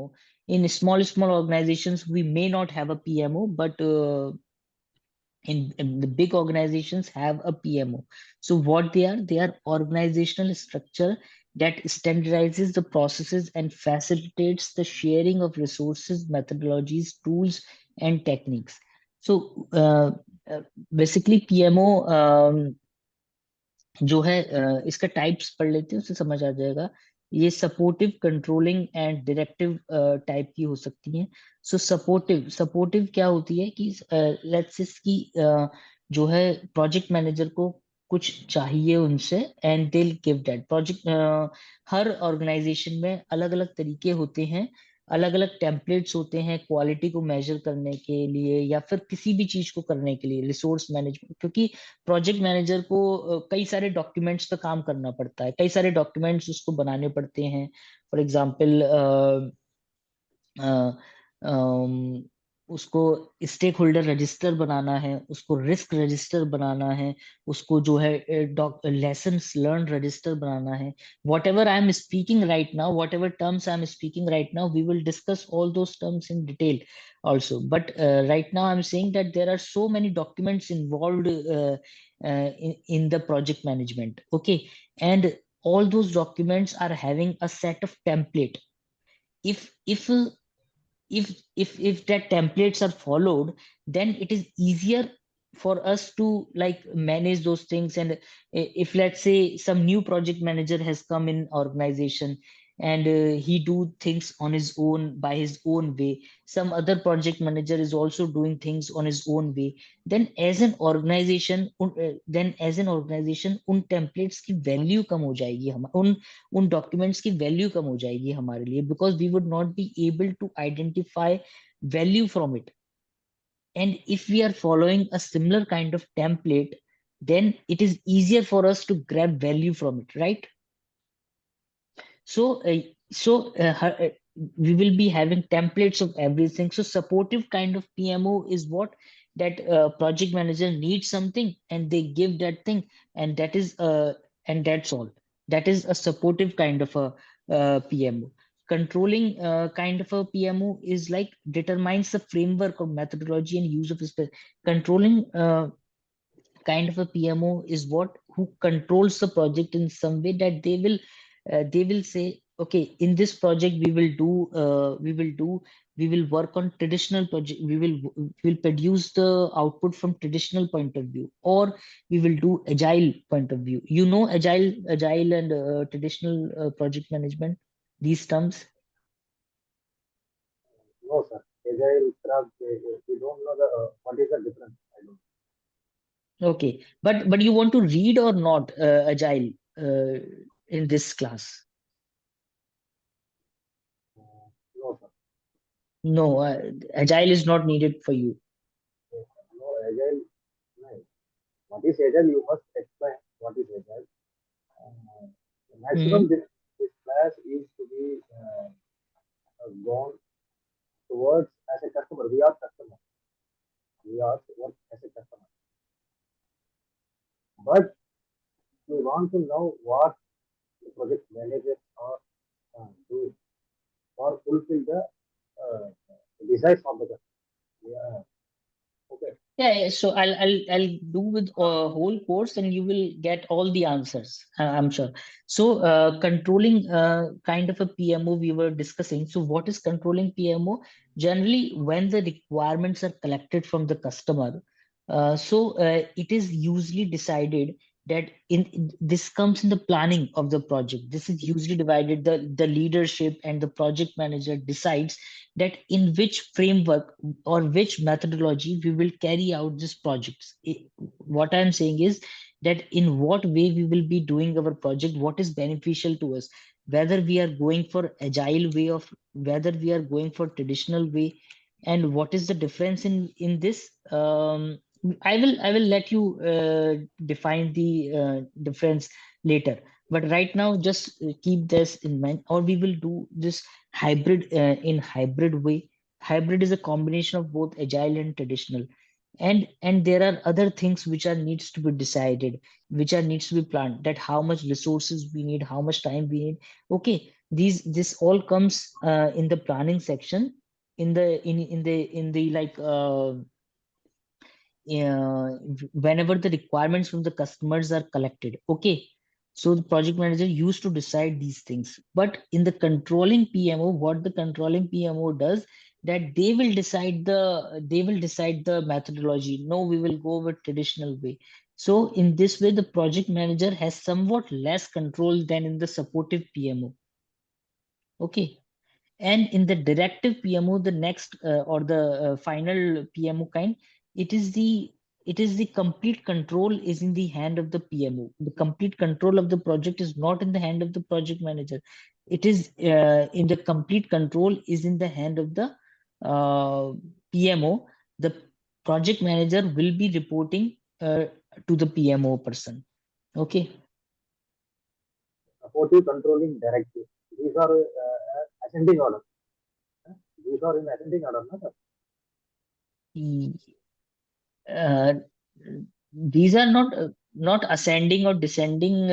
PMO. In small organizations, we may not have a PMO, but in the big organizations have a PMO. So what they are organizational structure that standardizes the processes and facilitates the sharing of resources, methodologies, tools, and techniques. So basically PMO जो है इसका types पढ़ लेते हैं, उससे समझ आ जाएगा. ये supportive, controlling and directive type की हो सकती हैं. सो सपोर्टिव सपोर्टिव क्या होती है कि लेट्स से की जो है प्रोजेक्ट मैनेजर को कुछ चाहिए उनसे and they give that project. हर ऑर्गेनाइजेशन में अलग अलग तरीके होते हैं, अलग अलग टेम्पलेट्स होते हैं क्वालिटी को मेजर करने के लिए या फिर किसी भी चीज को करने के लिए, रिसोर्स मैनेजमेंट. क्योंकि प्रोजेक्ट मैनेजर को कई सारे डॉक्यूमेंट्स पे काम करना पड़ता है, कई सारे डॉक्यूमेंट्स उसको बनाने पड़ते हैं. फॉर एग्जांपल उसको स्टेक होल्डर रजिस्टर बनाना है, उसको रिस्क रजिस्टर बनाना है, उसको जो है लेसन्स लर्न रजिस्टर बनाना है. Whatever I am speaking right now, whatever terms I am speaking right now, we will discuss all those terms in detail also. But right now I'm saying that there are so many documents involved in the project management. Okay, and all those documents are having a set of template. If that templates are followed, then it is easier for us to like manage those things. And if let's say some new project manager has come in organization and he do things on his own by his own way, some other project manager is also doing things on his own way, then as an organization उन templates की value कम हो जाएगी, हम उन documents की value कम हो जाएगी हमारे लिए, because we would not be able to identify value from it. And if we are following a similar kind of template, then it is easier for us to grab value from it, right? So we will be having templates of everything. So supportive kind of PMO is what that project manager needs something and they give that thing, and that is and that's all. That is a supportive kind of a PMO. Controlling kind of a PMO is like determines the framework of methodology and use of controlling kind of a PMO is what who controls the project in some way, that they will say, okay, in this project we will work on traditional project, we will produce the output from traditional point of view, or we will do agile point of view. You know, agile and traditional project management, these terms. No, sir. Agile, Scrum, we don't know what is the difference. I don't. Okay, but you want to read or not agile in this class? No, sir. No, agile is not needed for you. No, agile. No. What is agile? You must explain what is agile. Maximum Hmm. this class is to be gone towards as a customer. We are customer. We are work as a customer. But we want to know what the project managers are doing or fulfill the desires of the customer. Yeah. Okay. Yeah, so I'll do with a whole course, and you will get all the answers. I'm sure. So controlling kind of a PMO we were discussing. So what is controlling PMO? Generally, when the requirements are collected from the customer, it is usually decided that this comes in the planning of the project. This is usually divided. The leadership and the project manager decides that in which framework or which methodology we will carry out this project. What I'm saying is that in what way we will be doing our project, what is beneficial to us, whether we are going for agile way of, whether we are going for traditional way, and what is the difference in this. I will let you define the difference later, but right now just keep this in mind, or we will do this hybrid in hybrid way. Hybrid is a combination of both agile and traditional, and there are other things which are needs to be decided, which are needs to be planned, that how much resources we need, how much time we need. Okay, this all comes in the planning section, in the like whenever the requirements from the customers are collected. Okay, so the project manager used to decide these things, but in the controlling PMO, what the controlling PMO does, that they will decide the methodology. No, we will go with traditional way. So in this way, the project manager has somewhat less control than in the supportive PMO. Okay. And in the directive PMO, the next or the final PMO kind, it is the complete control is in the hand of the PMO. The complete control of the project is not in the hand of the project manager. It is in the complete control is in the hand of the PMO. The project manager will be reporting to the PMO person. Okay. Supportive controlling directive. These are ascending order. These are in ascending order, no, sir? Uh, these are not ascending or descending.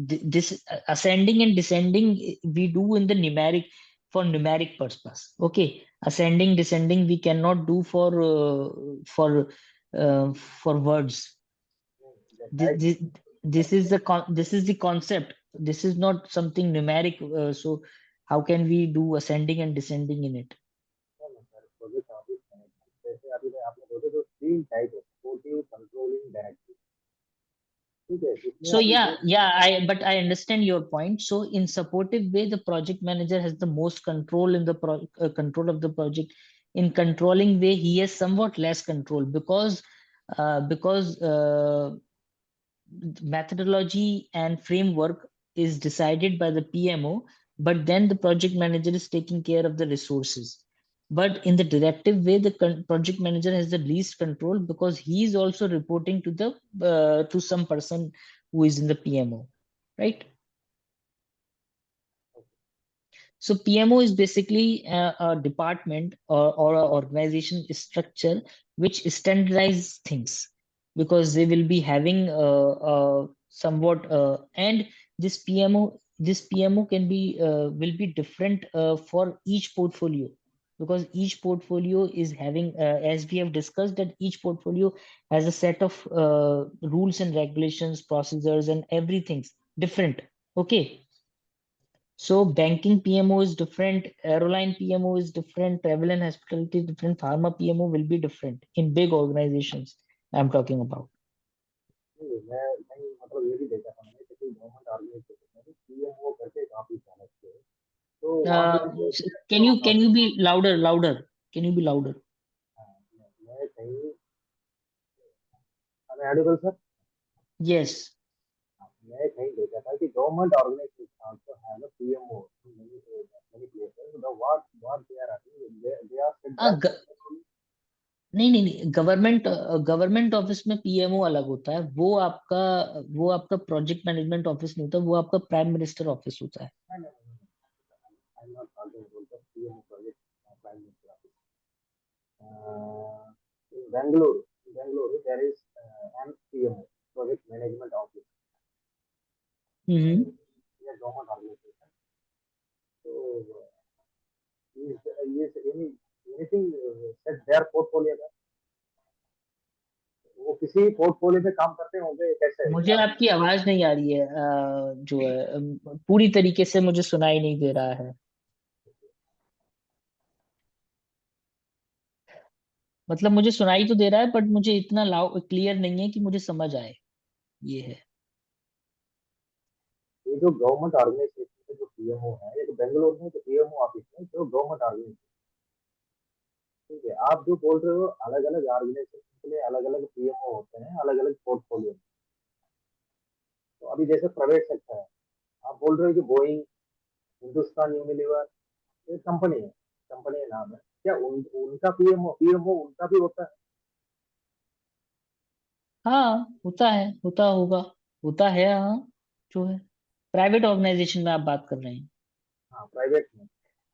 This ascending and descending we do in the numeric, for numeric purpose. Okay, ascending descending we cannot do for words. The This, type, this, this is the concept. This is not something numeric. So how can we do ascending and descending in it? no, no, sir, project office management. जैसे अभी आपने बोले तो तीन type है, supportive, controlling, directive. ठीक है, इसमें So अभी yeah, जो but I understand your point. So in supportive way, the project manager has the most control in the control of the project. In controlling way, he has somewhat less control because methodology and framework is decided by the PMO, but then the project manager is taking care of the resources. But in the directive way, the project manager has the least control because he is also reporting to the to some person who is in the PMO, right? So PMO is basically a department or a organization structure which standardize things, because they will be having somewhat and this PMO can be will be different for each portfolio, because each portfolio is having as we have discussed, that each portfolio has a set of rules and regulations, procedures and everything's different. Okay. So banking PMO is different, airline PMO is different, travel and hospitality is different, pharma PMO will be different in big organizations I'm talking about. मैं मतलब ये भी देखा था मैंने कि government organisation में भी पीएमओ करके एक ऑफिस है अलग से. तो वहाँ पे भी Can जो you be louder? Can you be louder? मैं कहीं ऑडिबल सर. Yes. मैं कहीं देखा था कि government organization also have a PMO in many places. The what they are doing, they are set हाँ, there for controlling. नहीं, गवर्नमेंट ऑफिस में पीएमओ अलग होता है, वो आपका प्रोजेक्ट मैनेजमेंट ऑफिस नहीं होता, वो आपका प्राइम मिनिस्टर ऑफिस होता है. No, no, no, no. I'm not talking about the PMO project prime minister office. In Bangalore, there is an PMO, project management office. Hmm. It's a government organization. So, is anything set their portfolio का? वो किसी portfolio पे काम करते होंगे कैसे मुझे क्या? आपकी आवाज नहीं आ रही है, जो है पूरी तरीके से मुझे सुनाई नहीं दे रहा है. मतलब मुझे सुनाई तो दे रहा है, बट मुझे इतना लाउ क्लियर नहीं है कि मुझे समझ आए. ये है. ये जो गवर्नमेंट ऑर्गेनाइजेशन के जो पीएमओ है, ये तो बेंगलोर में जो पीएमओ ऑफिस है, जो गवर्नमेंट ऑर्गेनाइजेशन. ठीक है, आप जो बोल रहे हो अलग अलग ऑर्गेनाइजेशन के लिए अलग अलग पीएमओ होते हैं, अलग अलग पोर्टफोलियो. तो अभी जैसे प्राइवेट सेक्टर है, आप बोल रहे हो कि बोइंग, हिंदुस्तान यूनिलीवर, ये कंपनी है, कंपनी का नाम है. क्या उनका पीएमओ उनका भी होता है? हाँ, होता है, होता होगा, होता है, हाँ. जो है प्राइवेट ऑर्गेनाइजेशन में आप बात कर रहे हैं. हाँ, प्राइवेट में.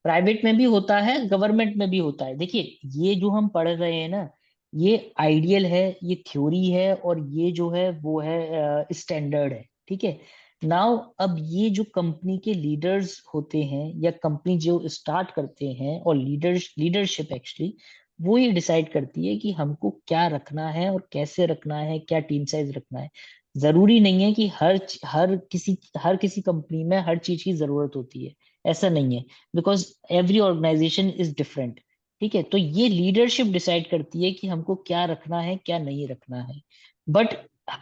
प्राइवेट में भी होता है, गवर्नमेंट में भी होता है. देखिए, ये जो हम पढ़ रहे हैं ना, ये आइडियल है, ये थ्योरी है, और ये जो है वो है स्टैंडर्ड है. ठीक है. नाउ अब ये जो कंपनी के लीडर्स होते हैं या कंपनी जो स्टार्ट करते हैं, और लीडरशिप एक्चुअली वो ये डिसाइड करती है कि हमको क्या रखना है और कैसे रखना है, क्या टीम साइज रखना है। जरूरी नहीं है कि हर किसी कंपनी में हर चीज की जरूरत होती है, ऐसा नहीं है, because every organization is different. ठीक है, तो ये लीडरशिप डिसाइड करती है कि हमको क्या रखना है क्या नहीं रखना है। बट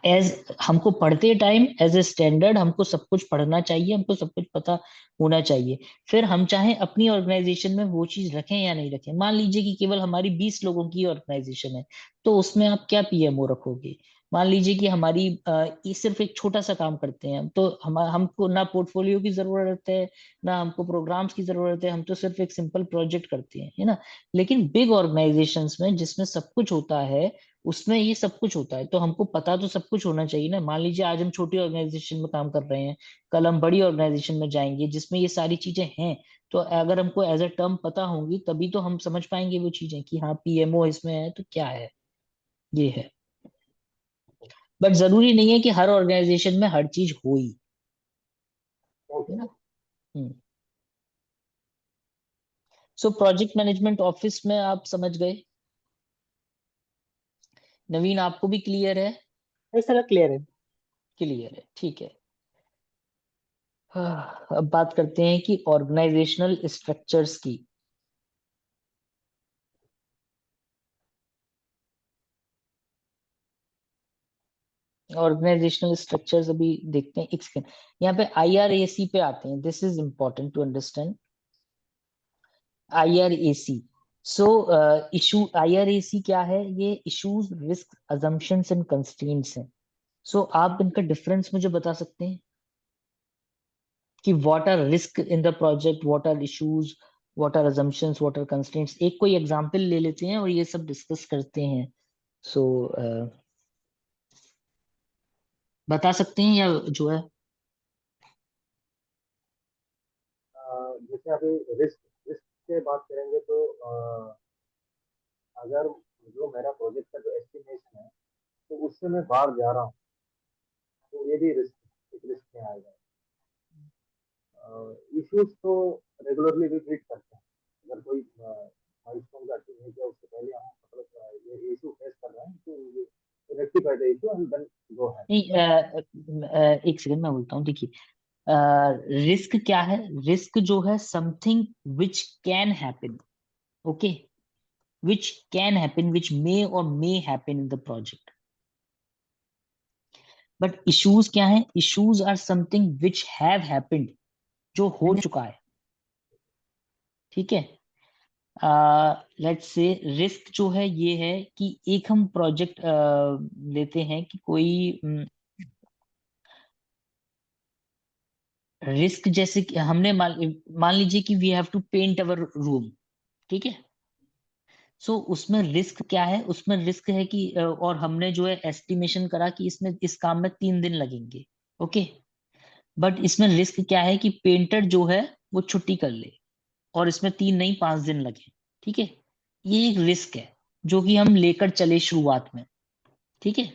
एज हमको पढ़ते टाइम एज ए स्टैंडर्ड हमको सब कुछ पढ़ना चाहिए, हमको सब कुछ पता होना चाहिए। फिर हम चाहे अपनी ऑर्गेनाइजेशन में वो चीज रखें या नहीं रखें। मान लीजिए कि केवल हमारी 20 लोगों की ऑर्गेनाइजेशन है, तो उसमें आप क्या पीएमओ रखोगे? मान लीजिए कि हमारी ये सिर्फ एक छोटा सा काम करते हैं हम, तो हमको ना पोर्टफोलियो की जरूरत है, ना हमको प्रोग्राम्स की जरूरत है, हम तो सिर्फ एक सिंपल प्रोजेक्ट करते हैं, है ना। लेकिन बिग ऑर्गेनाइजेशंस में जिसमें सब कुछ होता है, उसमें ये सब कुछ होता है, तो हमको पता तो सब कुछ होना चाहिए ना। मान लीजिए आज हम छोटी ऑर्गेनाइजेशन में काम कर रहे हैं, कल हम बड़ी ऑर्गेनाइजेशन में जाएंगे जिसमें ये सारी चीजें हैं, तो अगर हमको एज अ टर्म पता होंगी तभी तो हम समझ पाएंगे वो चीजें कि हाँ पीएमओ इसमें है तो क्या है, ये है। बट जरूरी नहीं है कि हर ऑर्गेनाइजेशन में हर चीज हो ही, है ओके। ना। सो प्रोजेक्ट मैनेजमेंट ऑफिस में आप समझ गए। नवीन, आपको भी क्लियर है? सर क्लियर है। क्लियर है, ठीक है। अब बात करते हैं कि ऑर्गेनाइजेशनल स्ट्रक्चर्स की। ऑर्गेनाइजेशनल स्ट्रक्चर्स अभी देखते हैं, एक सेकंड। यहाँ पे आईआरएसी पे आते हैं, this is important to understand. IRAC, so issue IRAC क्या है? ये issues, risk, assumptions and constraints हैं। सो आप इनका डिफरेंस मुझे बता सकते हैं कि what are risk in the project, what are issues, what are assumptions, what are constraints. एक कोई एग्जांपल ले लेते हैं और ये सब डिस्कस करते हैं। सो बता सकते हैं या जो है। जैसे अभी रिस्क रिस्क के बात करेंगे तो अगर जो मेरा प्रोजेक्ट का जो एस्टिमेशन है तो उससे मैं बाहर जा रहा हूँ, तो ये भी रिस्क एक रिस्क में आएगा। इश्यूज तो रेगुलरली भी ट्रीट करते हैं। अगर कोई माइलस्टोन का अचीव नहीं किया उससे पहले हम मतलब ये इशू फेस कर रहे हैं तो ये rectify the issue and then go है। नहीं, एक सेकंड मैं बोलता हूँ, देखिए। रिस्क क्या है? रिस्क जो है something which can happen, okay, which can happen, which may और may happen in the project. But issues क्या है? Issues are something which have happened, जो हो चुका है। ठीक है। लेट्स से रिस्क जो है ये है कि एक हम प्रोजेक्ट लेते हैं कि कोई रिस्क, जैसे कि हमने मान लीजिए कि we have to paint our room. ठीक है। सो उसमें रिस्क क्या है? उसमें रिस्क है कि और हमने जो है एस्टिमेशन करा कि इसमें इस काम में 3 दिन लगेंगे। ओके। बट इसमें रिस्क क्या है कि पेंटर जो है वो छुट्टी कर ले और इसमें 3 नहीं 5 दिन लगे। ठीक है। ये एक रिस्क है जो कि हम लेकर चले शुरुआत में। ठीक है।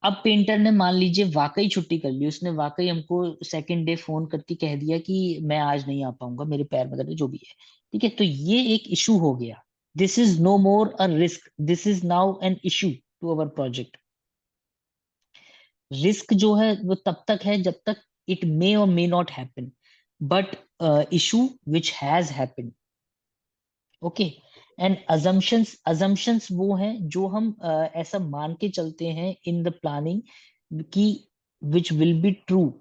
अब पेंटर ने मान लीजिए वाकई छुट्टी कर ली, उसने वाकई हमको सेकंड डे फोन करके कह दिया कि मैं आज नहीं आ पाऊंगा, मेरे पैर में दर्द है, जो भी है। ठीक है, तो ये एक इशू हो गया। This is no more a risk, this is now an issue to our project. Risk जो है वो तब तक है जब तक इट मे और may not happen, but issue which has happened. Okay. And assumptions वो हैं जो हम ऐसा मान के चलते हैं इन द प्लानिंग कि विच विल बी ट्रू।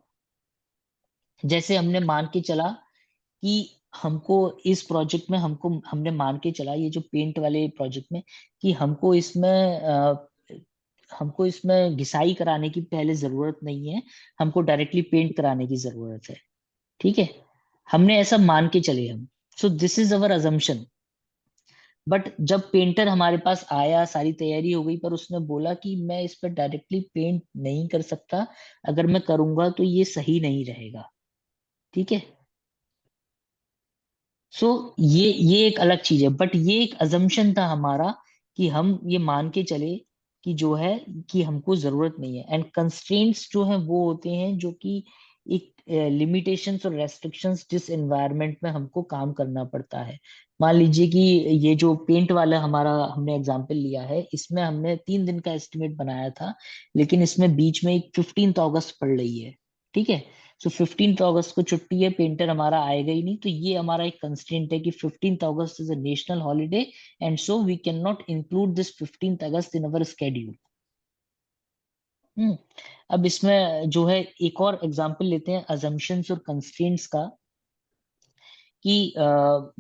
जैसे हमने मान के चला कि हमको इस प्रोजेक्ट में हमने मान के चला, ये जो पेंट वाले प्रोजेक्ट में, कि हमको इसमें घिसाई कराने की पहले जरूरत नहीं है, हमको डायरेक्टली पेंट कराने की जरूरत है। ठीक है। हमने ऐसा मान के चले हम। So this is our assumption. But जब पेंटर हमारे पास आया, सारी तैयारी हो गई, पर उसने बोला कि मैं इस पर डायरेक्टली पेंट नहीं कर सकता, अगर मैं करूंगा तो ये सही नहीं रहेगा। ठीक है। सो ये एक अलग चीज है, बट ये एक अजम्पशन था हमारा कि हम ये मान के चले कि जो है कि हमको जरूरत नहीं है। एंड कंस्ट्रेंट्स जो है वो होते हैं जो कि एक लिमिटेशंस और रेस्ट्रिक्शंस जिस एनवायरनमेंट में हमको काम करना पड़ता है। मान लीजिए कि ये जो पेंट वाला हमारा हमने एग्जांपल लिया है, इसमें हमने 3 दिन का एस्टिमेट बनाया था, लेकिन इसमें बीच में एक 15 अगस्त पड़ रही है। ठीक है, सो 15 अगस्त को छुट्टी है, पेंटर हमारा आएगा ही नहीं, तो ये हमारा एक कंस्ट्रेंट है कि 15 अगस्त is a national holiday, and so we cannot include this 15th August in our schedule। हम्म। अब इसमें जो है एक और एग्जांपल लेते हैं assumptions और constraints का, कि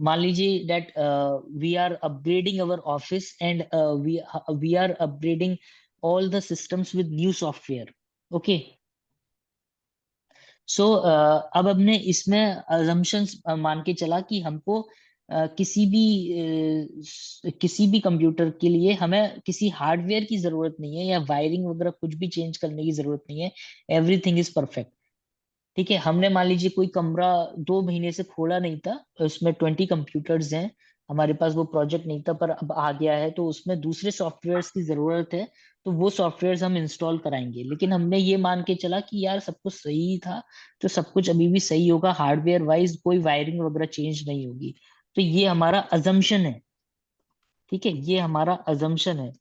मान लीजिए that we are upgrading our office and we are upgrading all the systems with new software। okay, सो अब हमने इसमें assumptions मान के चला कि हमको किसी भी कंप्यूटर के लिए हमें किसी हार्डवेयर की जरूरत नहीं है, या वायरिंग वगैरह कुछ भी चेंज करने की जरूरत नहीं है, एवरीथिंग इज परफेक्ट। ठीक है, हमने मान लीजिए कोई कमरा 2 महीने से खोला नहीं था, उसमें 20 कंप्यूटर्स हैं, हमारे पास वो प्रोजेक्ट नहीं था पर अब आ गया है, तो उसमें दूसरे सॉफ्टवेयर्स की जरूरत है, तो वो सॉफ्टवेयर्स हम इंस्टॉल कराएंगे। लेकिन हमने ये मान के चला कि यार सब कुछ सही था, तो सब कुछ अभी भी सही होगा, हार्डवेयर वाइज कोई वायरिंग वगैरह चेंज नहीं होगी। तो ये हमारा अजम्पशन है। ठीक है, ये हमारा अजम्पशन है।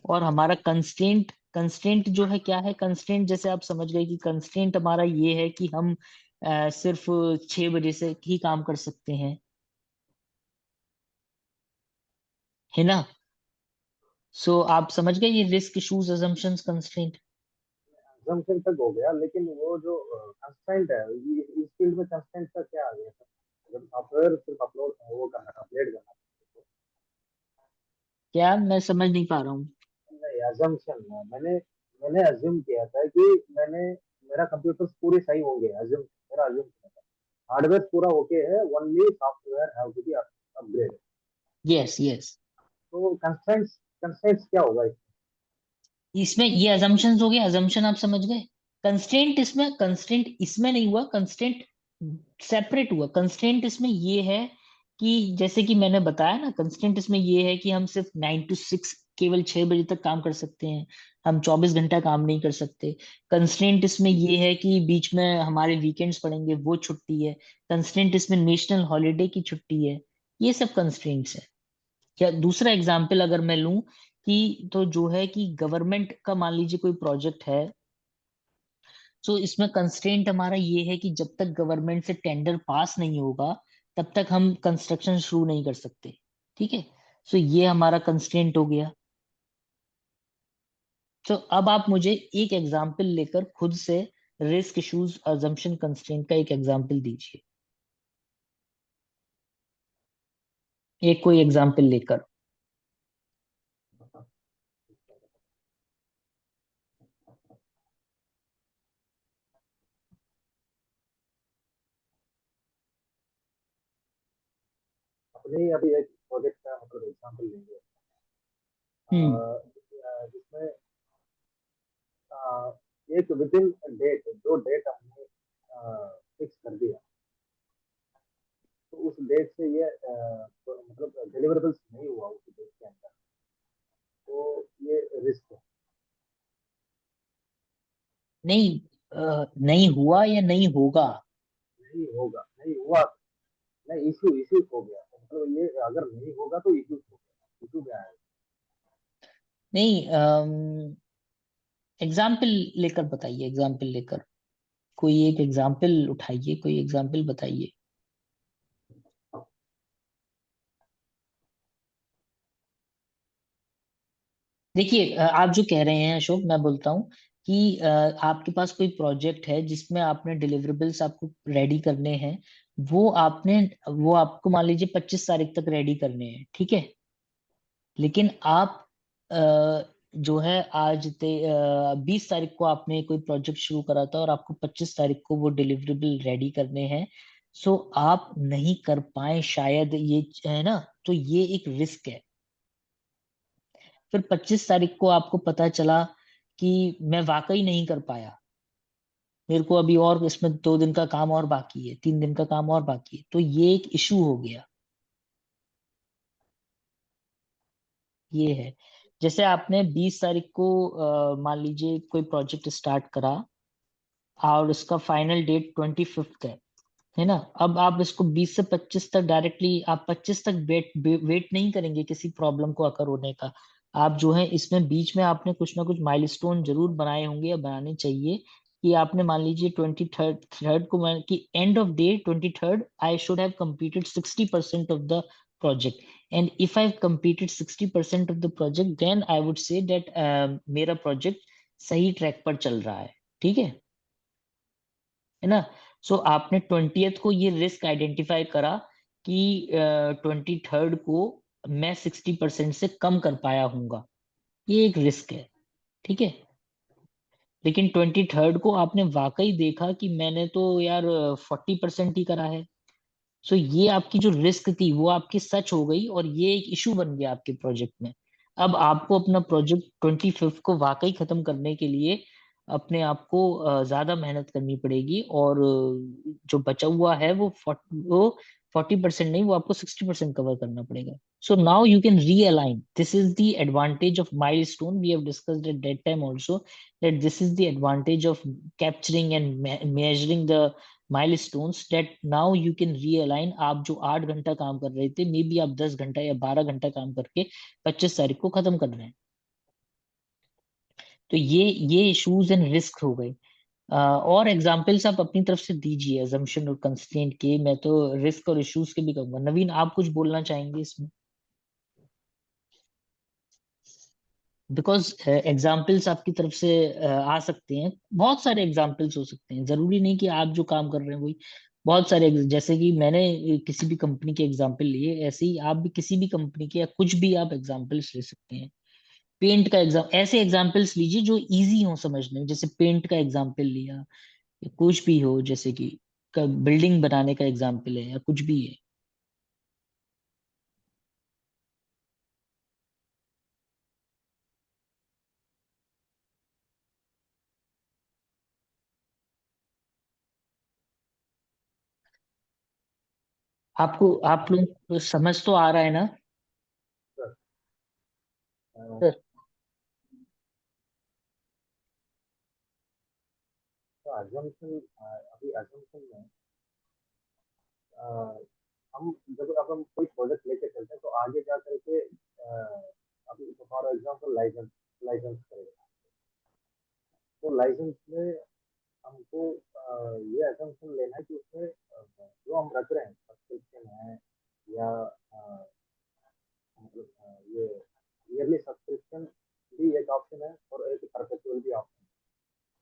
और हमारा कंस्ट्रेंट, कंस्ट्रेंट जो है क्या है, कंस्ट्रेंट जैसे आप समझ गए कि कंस्ट्रेंट हमारा ये है कि हम सिर्फ 6 बजे से ही काम कर सकते हैं, है ना। सो आप समझ गए ये risk issues assumptions constraint. assumption तक हो गया, लेकिन वो जो कंस्ट्रेंट है, इस फील्ड में कंस्ट्रेंट का क्या आ गया सर? जब सॉफ्टवेयर सिर्फ अपलोड वो करना अपडेट करना, क्या, मैं समझ नहीं पा रहा हूँ। नहीं assumption मैंने मैंने अज्यूम किया था कि मैंने मेरा कंप्यूटर पूरे सही होंगे, अज्यूम मेरा अज्यूम किया था हार्डवेयर पूरा ओके है, only software have to be upgraded. Yes yes, तो कंस्ट्रेंट्स कंस्ट्रेंट्स क्या होगा इसमें? इसमें ये अजम्पशंस हो गए, अजम्पशन आप समझ गए। कंस्ट्रेंट इसमें नहीं हुआ, कंस्ट्रेंट सेपरेट हुआ। कंस्ट्रेंट इसमें ये है कि जैसे कि मैंने बताया ना, कंस्ट्रेंट इसमें ये है कि हम सिर्फ 9 to 6 केवल 6 बजे तक काम कर सकते हैं, हम 24 घंटा काम नहीं कर सकते। कंस्ट्रेंट इसमें ये है कि बीच में हमारे वीकेंड्स पड़ेंगे, वो छुट्टी है। कंस्ट्रेंट इसमें नेशनल हॉलीडे की छुट्टी है। ये सब कंस्ट्रेंट्स है। या दूसरा एग्जाम्पल अगर मैं लूं, कि तो जो है कि गवर्नमेंट का मान लीजिए कोई प्रोजेक्ट है, तो इसमें कंस्ट्रेंट हमारा ये है कि जब तक गवर्नमेंट से टेंडर पास नहीं होगा, तब तक हम कंस्ट्रक्शन शुरू नहीं कर सकते। ठीक है, सो ये हमारा कंस्ट्रेंट हो गया। तो अब आप मुझे एक एग्जाम्पल लेकर खुद से रिस्क इश्यूज अजम्पशन कंस्ट्रेंट का एक एग्जाम्पल दीजिए, एक कोई एग्जाम्पल लेकर। अपने ही अभी एक प्रोजेक्ट का मतलब एग्जांपल लेंगे, हम्म। जिसमें एक विद इन डेट, जो डेट हमने फिक्स कर दिया, तो उस डेट से ये तो मतलब डिलीवरेबल्स नहीं हुआ उस डेट के अंदर, तो ये रिस्क है। नहीं, नहीं हुआ या नहीं होगा। नहीं होगा, नहीं हुआ, नहीं इशू इशू हो गया, तो मतलब ये अगर नहीं होगा तो इशू हो गया, इशू क्या है? नहीं, एग्जाम्पल लेकर बताइए, एग्जाम्पल लेकर कोई एक एग्जाम्पल उठाइए, कोई एग्जाम्पल बताइए। देखिए, आप जो कह रहे हैं अशोक, मैं बोलता हूँ कि आपके पास कोई प्रोजेक्ट है जिसमें आपने डिलीवरेबल्स आपको रेडी करने हैं, वो आपको मान लीजिए 25 तारीख तक रेडी करने हैं। ठीक है, लेकिन आप अ, जो है आज 20 तारीख को आपने कोई प्रोजेक्ट शुरू करा था और आपको 25 तारीख को वो डिलीवरेबल रेडी करने हैं। सो आप नहीं कर पाए शायद, ये है ना, तो ये एक रिस्क है। फिर 25 तारीख को आपको पता चला कि मैं वाकई नहीं कर पाया, मेरे को अभी और इसमें 2 दिन का काम और बाकी है, 3 दिन का काम और बाकी है, तो ये एक इशू हो गया। ये है। जैसे आपने 20 तारीख को मान लीजिए कोई प्रोजेक्ट स्टार्ट करा और उसका फाइनल डेट 25 है ना। अब आप इसको 20 से 25 तक डायरेक्टली आप 25 तक वेट वेट नहीं करेंगे किसी प्रॉब्लम को अकर होने का। आप जो है इसमें बीच में आपने कुछ ना कुछ माइलस्टोन जरूर बनाए होंगे या बनाने चाहिए, कि आपने मान लीजिए 23rd थर्ड को मैं कि end of day 23rd I should have completed 60% of the project. And if I completed 60% of the project then I would say that मेरा प्रोजेक्ट सही ट्रैक पर चल रहा ठीक है ना। सो आपने 20th को ये रिस्क आइडेंटिफाई करा कि 23rd को मैं 60% से कम कर पाया हूंगा, ये एक रिस्क है, ठीक है। लेकिन 23rd को आपने वाकई देखा कि मैंने तो यार 40% ही करा है। सो ये आपकी जो रिस्क थी वो आपकी सच हो गई और ये एक इशू बन गया आपके प्रोजेक्ट में। अब आपको अपना प्रोजेक्ट 25th को वाकई खत्म करने के लिए अपने आप को ज्यादा मेहनत करनी पड़ेगी, और जो बचा हुआ है वो 40% नहीं, वो आपको 60% कवर करना पड़ेगा। So now you can realign. This is the advantage of milestone. We have discussed at that time also that this is the advantage of capturing and measuring the milestones that now you can realign. आप जो 8 घंटा काम कर रहे थे, may be आप 10 घंटा या 12 घंटा काम करके 25 तारीख को खत्म कर रहे हैं। तो ये इश्यूज एंड रिस्क हो गए। और एग्जांपल्स आप अपनी तरफ से दीजिए अजम्पशन और कंस्ट्रेंट के। मैं तो रिस्क और इश्यूज के भी कहूंगा। नवीन, आप कुछ बोलना चाहेंगे इसमें? बिकॉज एग्जाम्पल्स आपकी तरफ से आ सकते हैं, बहुत सारे एग्जाम्पल्स हो सकते हैं, जरूरी नहीं कि आप जो काम कर रहे हैं वही। बहुत सारे जैसे कि मैंने किसी भी कंपनी के एग्जाम्पल लिए, ऐसे ही आप भी किसी भी कंपनी के या कुछ भी आप एग्जाम्पल्स ले सकते हैं। पेंट का एग्जाम, ऐसे एग्जाम्पल्स लीजिए जो इजी हो समझने में, जैसे पेंट का एग्जाम्पल लिया या कुछ भी हो, जैसे कि बिल्डिंग बनाने का एग्जाम्पल है या कुछ भी है। आपको आप लोग को समझ तो आ रहा है ना? सर सर, तो assumption, अभी assumption में अ, हम जब अब हम कोई प्रोजेक्ट लेके चलते हैं तो आगे जा करके अभी फॉर एग्जांपल लाइसेंस लाइसेंस करेगा, तो लाइसेंस में हमको ये assumption लेना है कि उसमें जो हम रख रहे हैं सब्सक्रिप्शन है या मतलब ये ईयरली सब्सक्रिप्शन भी एक ऑप्शन है और एक परपेचुअल भी ऑप्शन है।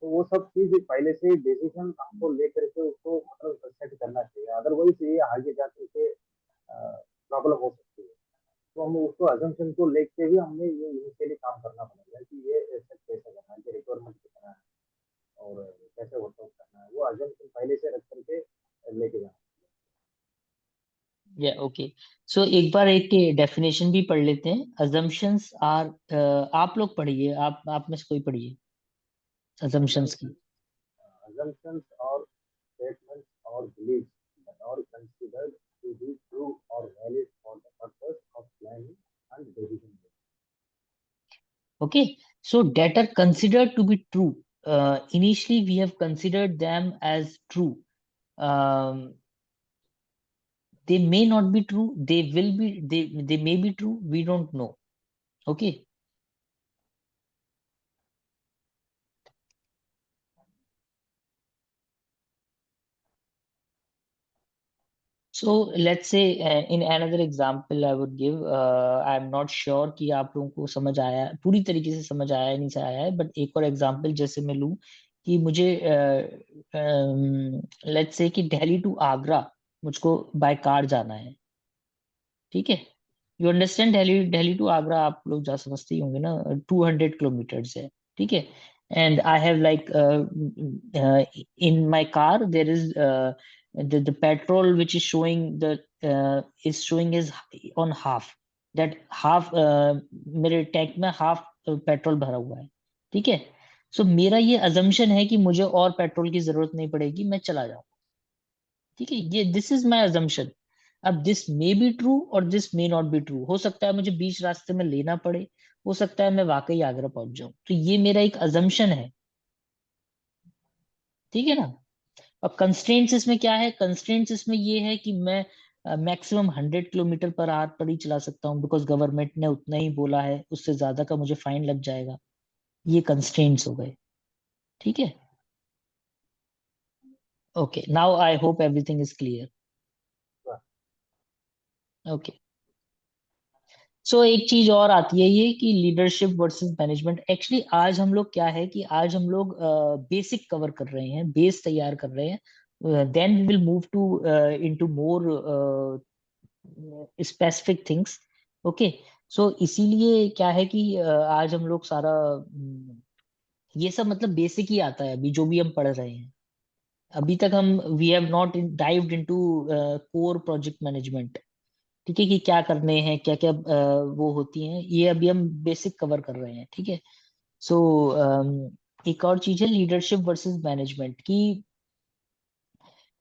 तो वो सब चीज पहले से ही डिसीजन हमको लेकर के उसको मतलब सेट करना चाहिए, अदरवाइज ये आगे जा करके प्रॉब्लम हो सकती है। तो हम उसको अजम्पशन को लेके भी हमें ये इनिशियली काम करना पड़ेगा कि ये सेट कैसे करना है, कि रिक्वायरमेंट कितना है और कैसे वर्कआउट करना है, वो अजम्पशन पहले से रख करके लेके जाना। या ओके। सो एक बार एक डेफिनेशन भी पढ़ लेते हैं। अजम्पशंस आर, आप लोग पढ़िए, आप में से कोई पढ़िए अजम्पशंस की। Assumptions or statements or beliefs that are considered to be true or valid for the purpose of planning and decision making. Okay, so date are considered to be true. Initially we have considered them as true. They may not be true, they may be true, we don't know. Okay. So let's say in another example I would give, I'm not sure कि आप लोगों को समझ आया, पूरी तरीके से समझ आया है नहीं से आया है, बट एक और एग्जांपल जैसे मैं लूं कि मुझे लेट्स से कि दिल्ली टू आगरा मुझको बाय कार जाना है, ठीक है। You understand, Delhi Delhi to Agra आप लोग जा समझते ही होंगे ना, 200 किलोमीटर्स है, ठीक है। And I have like in my car there is the petrol which is showing the is showing is on half, that half मेरे टैंक में हाफ पेट्रोल भरा हुआ है, ठीक है। सो मेरा ये अजम्पशन है कि मुझे और पेट्रोल की जरूरत नहीं पड़ेगी, मैं चला जाऊँ, ठीक है। ये दिस इज माई अजम्पशन। अब दिस मे बी ट्रू और this may not be true, हो सकता है मुझे बीच रास्ते में लेना पड़े, हो सकता है मैं वाकई आगरा पहुंच जाऊं, तो ये मेरा एक अजम्पशन है, ठीक है ना। और कंस्ट्रेंट्स इसमें क्या है, कंस्ट्रेंट्स इसमें ये है कि मैं मैक्सिमम 100 किलोमीटर पर आवर पर ही चला सकता हूँ, बिकॉज गवर्नमेंट ने उतना ही बोला है, उससे ज्यादा का मुझे फाइन लग जाएगा। ये कंस्ट्रेंट्स हो गए, ठीक है। Okay, now I hope everything is clear. Okay, so एक चीज और आती है ये कि लीडरशिप वर्सेस मैनेजमेंट। एक्चुअली आज हम लोग क्या है कि आज हम लोग बेसिक कवर कर रहे हैं, बेस तैयार कर रहे हैं, then we will move to into more specific things. Okay, so इसीलिए क्या है कि आज हम लोग सारा ये सब मतलब बेसिक ही आता है अभी जो भी हम पढ़ रहे हैं। अभी तक हम we have not dived into core project management, ठीक है, कि क्या करने हैं, क्या क्या वो होती हैं, ये अभी हम बेसिक कवर कर रहे हैं, ठीक है। सो एक और चीज है लीडरशिप वर्सेस मैनेजमेंट की।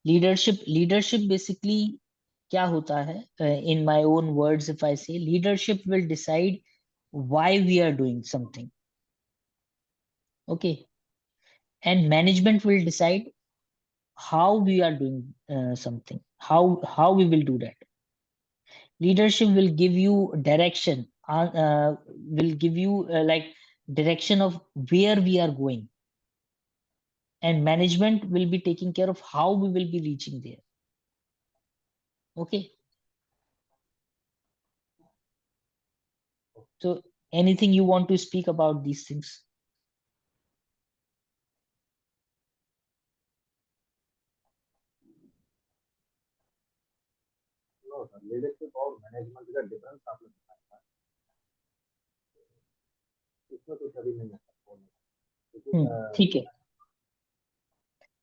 लीडरशिप बेसिकली क्या होता है, in my own words if I say, leadership will decide why we are doing something, okay, and management will decide how we are doing something, how we will do that. Leadership will give you direction, will give you like direction of where we are going, and management will be taking care of how we will be reaching there. Okay, so anything you want to speak about these things? No sir, leadership और management का difference आपने बताया, इसमें कुछ अभी नहीं है sir बोलने का। क्योंकि ठीक है।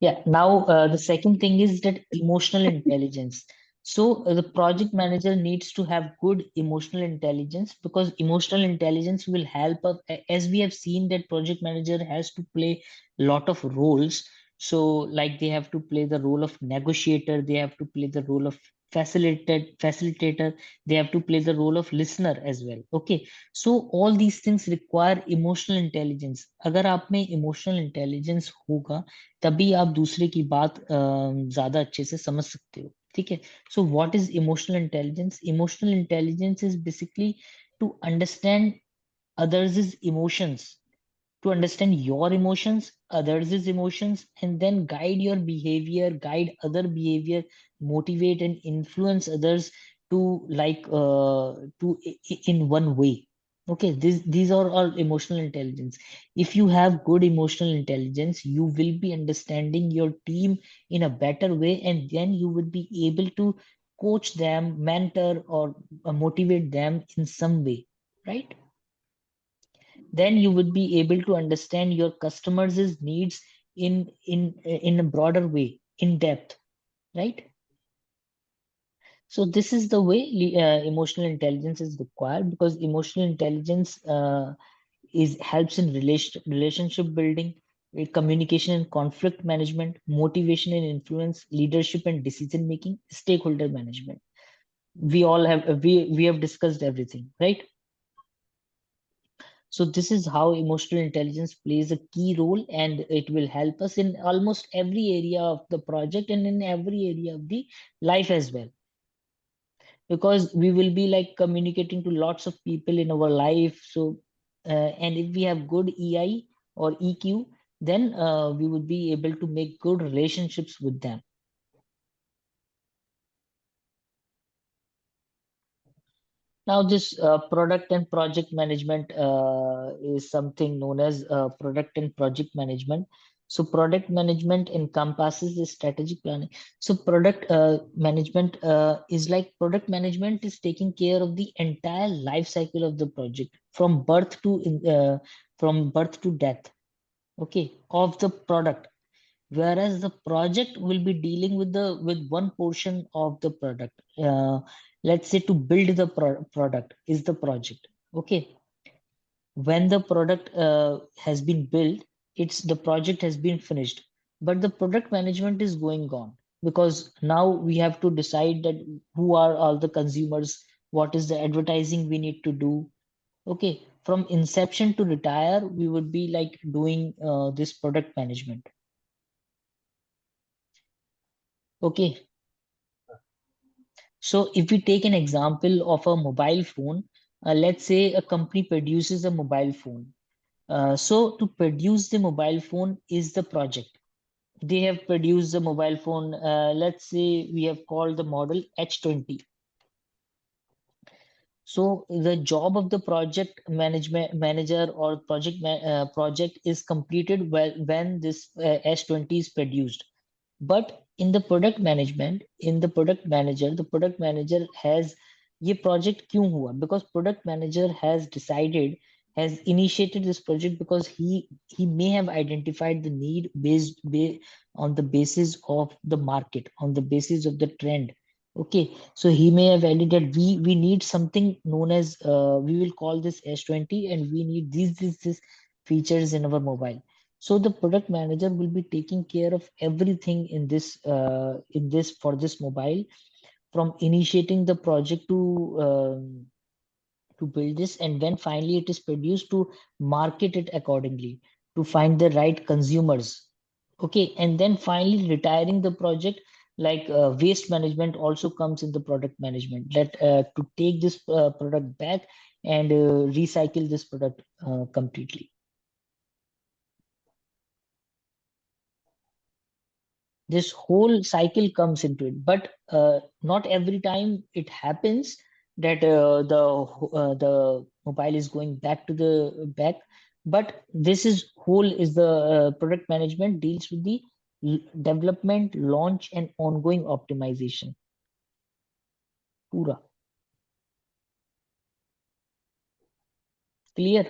Yeah, now the second thing is that emotional intelligence. So the project manager needs to have good emotional intelligence, because emotional intelligence will help us, as we have seen that project manager has to play lot of roles. So like they have to play the role of negotiator, they have to play the role of facilitator, they have to play the role of listener as well. Okay, so all these things require emotional intelligence. अगर आप में emotional intelligence होगा तभी आप दूसरे की बात ज्यादा अच्छे से समझ सकते हो, ठीक है। So what is emotional intelligence? Emotional intelligence is basically to understand others' emotions, to understand your emotions, others' emotions, and then guide your behavior, guide other behavior, motivate and influence others to in one way. Okay, these are all emotional intelligence. If you have good emotional intelligence, you will be understanding your team in a better way, and then you will be able to coach them, mentor, or motivate them in some way, right? Then you would be able to understand your customers' needs in a broader way, in depth, right? So this is the way emotional intelligence is required, because emotional intelligence is helps in relationship building, communication and conflict management, motivation and influence, leadership and decision making, stakeholder management. We all have we have discussed everything, right? So this is how emotional intelligence plays a key role, and it will help us in almost every area of the project and in every area of the life as well. Because we will be like communicating to lots of people in our life. So, and if we have good EI or EQ, then we would be able to make good relationships with them. Now, this product and project management is something known as product and project management. So, product management encompasses the strategic planning. So, product management is like product management is taking care of the entire life cycle of the project from birth to death. Okay, of the product, whereas the project will be dealing with the with one portion of the product. Let's say to build the product is the project. Okay, when the product has been built, it's the project has been finished, but the product management is going on. because now we have to decide that who are all the consumers, what is the advertising we need to do. Okay, from inception to retire, we would be like doing this product management. Okay, so if we take an example of a mobile phone, let's say a company produces a mobile phone. So to produce the mobile phone is the project. They have produced the mobile phone. Let's say we have called the model H20. So the job of the project management manager or project is completed when this S20 is produced. But in the product management, in the product manager has ये project क्यों हुआ? Because product manager has decided, has initiated this project because he may have identified the need on the basis of the market, on the basis of the trend. Okay, so he may have added that we need something known as we will call this S20, and we need these features in our mobile. So the product manager will be taking care of everything in this for this mobile, from initiating the project to build this, and when finally it is produced, to market it accordingly, to find the right consumers. Okay, and then finally retiring the project, like waste management also comes in the product management, that to take this product back and recycle this product completely. This whole cycle comes into it, but not every time it happens that the mobile is going back to the back. But this is whole is the product management deals with the development, launch, and ongoing optimization. Pura clear.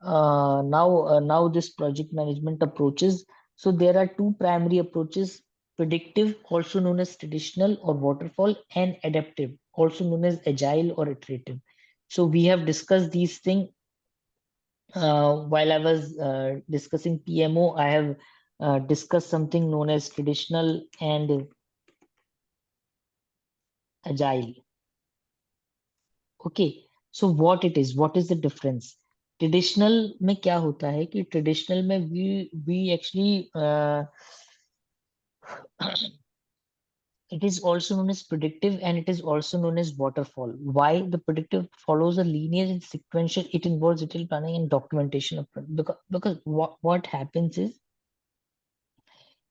Now this project management approaches. So there are two primary approaches: predictive, also known as traditional or waterfall, and adaptive, also known as agile or iterative. So we have discussed these things while I was discussing PMO. I have discussed something known as traditional and agile. Okay, so what is the difference? Traditional में क्या होता है कि traditional में we actually it is also known as predictive, and it is also known as waterfall. Why? The predictive follows a linear and sequential, it involves detailed planning and documentation of because what happens is,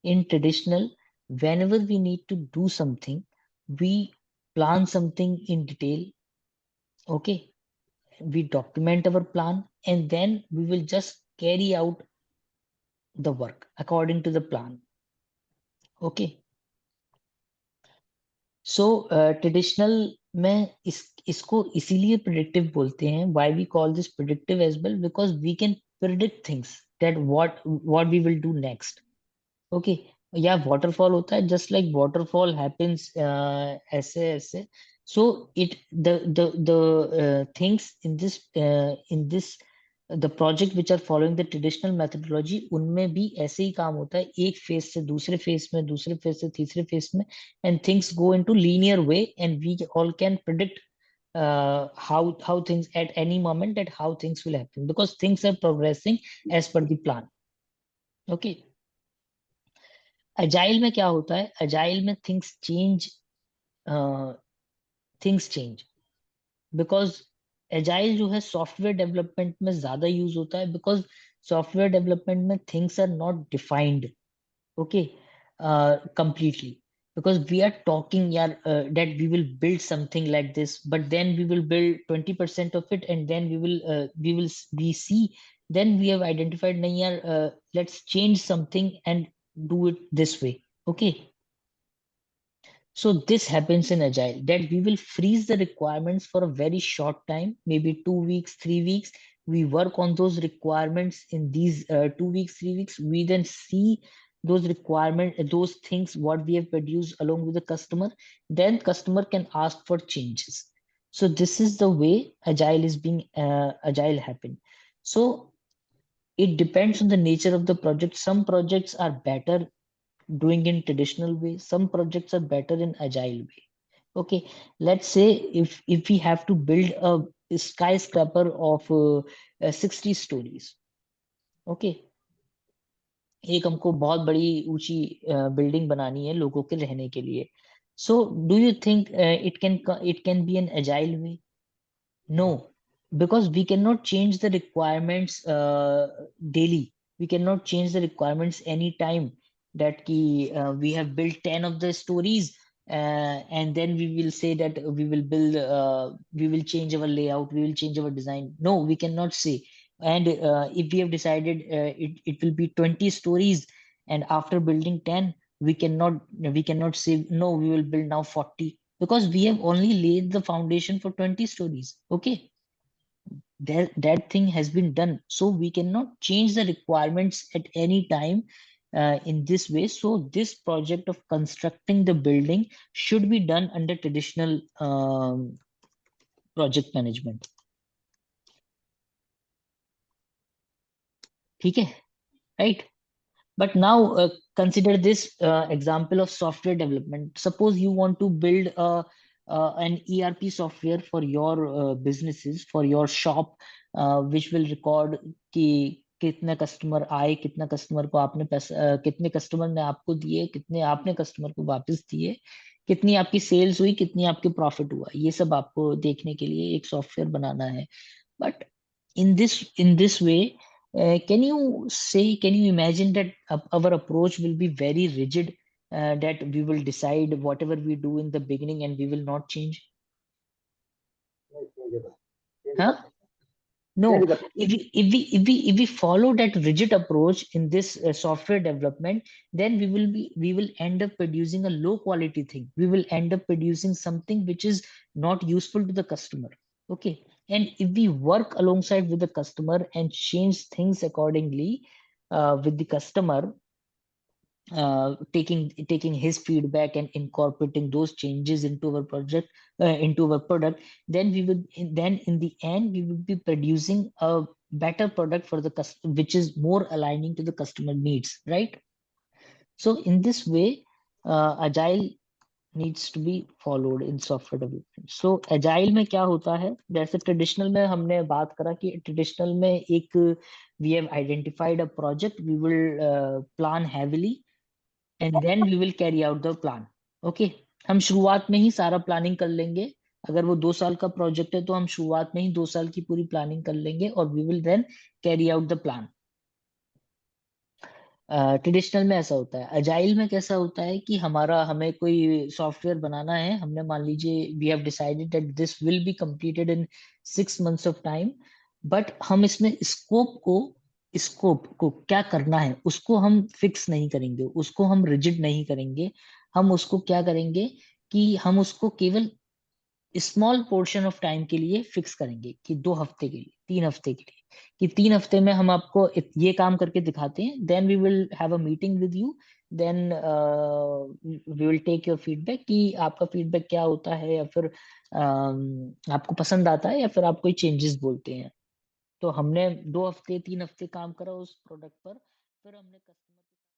in traditional, whenever we need to do something, we plan something in detail. Okay, we document our plan, and then we will just carry out the work according to the plan. Okay, so traditional में इसको इसीलिए predictive बोलते हैं. Why we call this predictive as well? Because we can predict things that what we will do next. Okay, या waterfall होता है, just like waterfall happens ऐसे ऐसे. So it the things in this the project which are following the traditional methodology, उनमें भी ऐसे ही काम होता है, एक फेज से दूसरे फेज में, दूसरे फेज से तीसरे फेज में, and things go into linear way, and we all can predict how things at any moment, that how things will happen, because things are progressing as per the plan. Okay, agile में क्या होता है? agile में things change because agile जो है software development में ज्यादा use होता है, बिकॉज सॉफ्टवेयर डेवलपमेंट में things are not defined. Okay, completely, because we are talking, yeah, that we will build something like this, but then we will build 20% of it, and then we see, then we have identified, nahi yaar, let's change something and do it this way. Okay, so this happens in agile, that we will freeze the requirements for a very short time, maybe 2 weeks, 3 weeks. We work on those requirements in these 2 weeks, 3 weeks. We then see those requirements, those things, what we have produced along with the customer. Then customer can ask for changes. So this is the way agile is being agile happen. So It depends on the nature of the project. Some projects are better doing in traditional way. Some projects are better in agile way. Okay, let's say if we have to build a skyscraper of 60 stories. Okay, एक हमको बहुत बड़ी ऊंची building बनानी है लोगों के रहने के लिए. So do you think it can be an agile way? No, because we cannot change the requirements daily. We cannot change the requirements anytime that we have built 10 of the stories, and then we will say that we will change our layout, we will change our design. No, we cannot say. And if we have decided it will be 20 stories, and after building 10, we cannot say, no, we will build now 40, because we have only laid the foundation for 20 stories. Okay, that thing has been done, so we cannot change the requirements at any time in this way. So this project of constructing the building should be done under traditional project management. ठीक है, right? But now consider this example of software development. Suppose you want to build an ERP software for your businesses, for your shop, which will record कि कितने customer आए, कितना customer को आपने कितने customer ने आपको दिए, कितने आपने कस्टमर को वापस दिए, कितनी आपकी सेल्स हुई, कितनी आपके प्रॉफिट हुआ. ये सब आपको देखने के लिए एक सॉफ्टवेयर बनाना है. But in this way, can you imagine that our approach will be very rigid, that we will decide whatever we do in the beginning and we will not change? No, changeable. Huh? No, Changeable. if we follow that rigid approach in this software development, then we will end up producing a low quality thing. We will end up producing something which is not useful to the customer. Okay, and if we work alongside with the customer and change things accordingly with the customer, taking his feedback and incorporating those changes into our project, into our product, then in the end we will be producing a better product for the customer, which is more aligning to the customer needs, right? So in this way, agile needs to be followed in software development. So agile में क्या होता है, जैसे traditional में हमने बात करा कि ट्रेडिशनल में एक we have identified a project, we will plan heavily and then we will carry out the plan. Okay, हम शुरुआत में ही सारा प्लानिंग कर लेंगे. अगर वो 2 साल का प्रोजेक्ट है तो हम शुरुआत में ही 2 साल की पूरी प्लानिंग कर लेंगे और we will then carry out the plan. Traditional में ऐसा होता है. अजाइल में कैसा होता है कि हमें कोई सॉफ्टवेयर बनाना है, हमने मान लीजिए we have decided that this will be completed in 6 months of time, but हम इसमें स्कोप को क्या करना है उसको हम फिक्स नहीं करेंगे, उसको हम रिजिड नहीं करेंगे. हम उसको क्या करेंगे कि हम उसको केवल स्मॉल पोर्शन ऑफ टाइम के लिए फिक्स करेंगे कि 2 हफ्ते के लिए, 3 हफ्ते के लिए, कि 3 हफ्ते में हम आपको ये काम करके दिखाते हैं. Then we will have a meeting with you. Then we will take your feedback कि आपका फीडबैक क्या होता है, या फिर आपको पसंद आता है या फिर आप कोई चेंजेस बोलते हैं. तो हमने 2 हफ्ते 3 हफ्ते काम करा उस प्रोडक्ट पर, फिर हमने कस्टमर